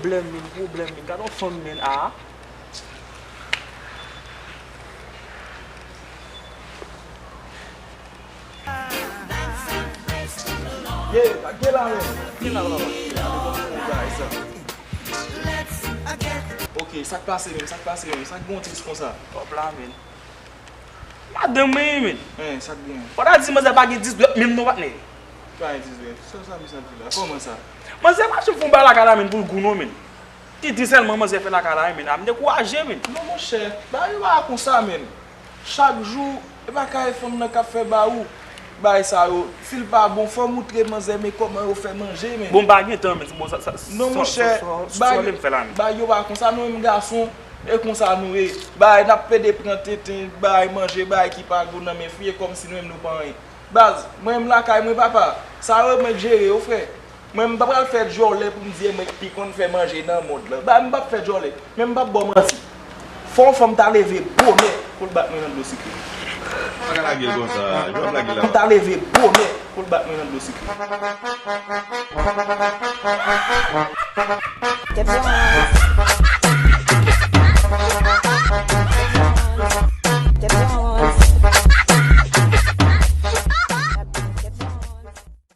problem men. Got no fun men ah. Yeah, get out here. Get out of Ok, sak pase men, sak gonti kon sa. Hop là men. Madame men. Sak gen. Para di mas bagi 10 men no batne. Kwa yon dizwe, sa mi sa di la, koman sa? Mas é pas fun ba la kala men pour gouno men. Ki di seulement mas fait la kala men. Am décourager men. Non mon cher, ba yon ba kon sa men. Chaque jour, e ba ka e fom nan ka fe ba ou. Ba e sa yo, sil pa bon, fò moutre manze men koman yo fe manje men. Bon bagay temps men. Bon ça. Non mon cher, ba yo ba kon sa nou m garçon, e kon sa nou e. Ba nap pede pran teten, ba manje, ba ki pa go nan men fouye comme si nou nou pan yon. Baz, mwen la kay mwen papa, sa yo mwen jere yo frère. Mwen pa pral fè jolè pour me dire mwen pi kon fè manger dans monde là. Ba mwen pa fè jolè, mwen pa bon manti. Fòm ta levé bonnet pour le battre dans le dossier. Pas la gueule comme ça, je vois la gueule là. Ta levé bonnet pour le battre dans le dossier. Get